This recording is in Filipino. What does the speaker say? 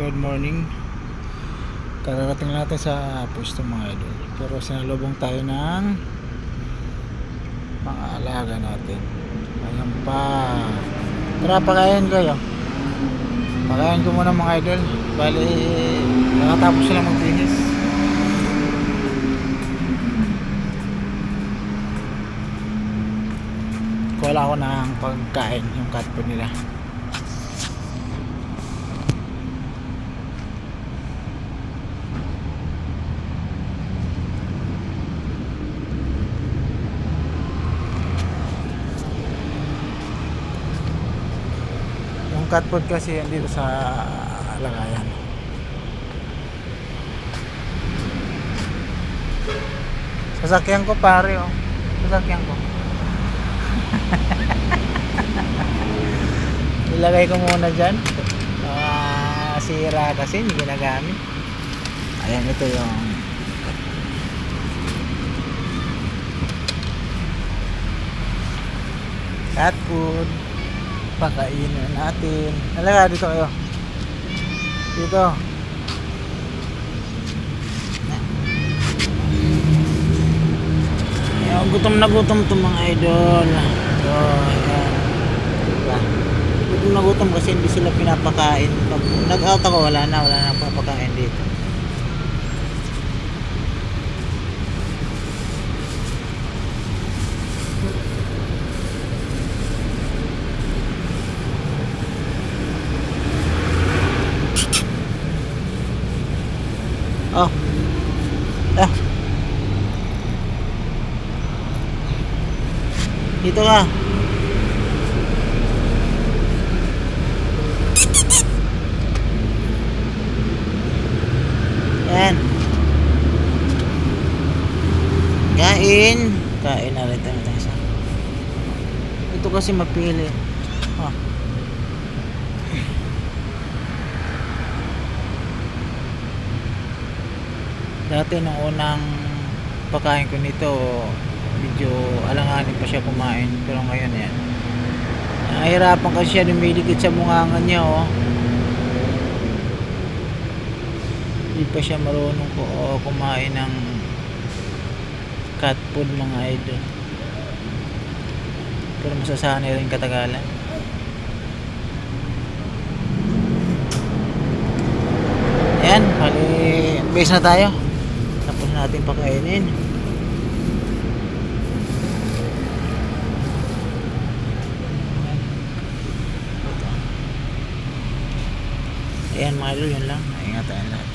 Good morning. Kararating natin sa pwesto mga idol. Pero sinalubong tayo ng mga alaga natin. Ayan pa. Tara, pakain kayo. Pakain ko muna mga idol. Bali, nakatapos sila magbihis. Kuha ko ng pagkain yung cat food nila. Yung cat food kasi dito sa lagayan. Sasakyan ko pare oh. Sasakyan ko. Ilagay ko muna dyan. Sira kasi hindi ginagamit. Ayan, ito yung cat food. Pakainin natin. Nalaga dito kayo. Dito. Ayan, gutom na gutom itong mga idol. So, ayan. Diba? Gutom na gutom kasi hindi sila pinapakain. Pag nag-out ako, wala na papakain dito. Oh. Dito ka. Yan. Kain na rin tayo. Ito kasi mapili. Oh. Dati nung unang pagkain ko nito, medyo alanganin pa siya kumain, pero ngayon yan nahihirapan kasi siya, dumidikit sa bunganga niya oh. Hindi pa siya marunong kumain ng cat food mga idol, pero masasanay rin katagalan. Ayan, base na tayo, tapos natin pakainin. Ayan mga idol, yun lang. Ingat tayo lahat.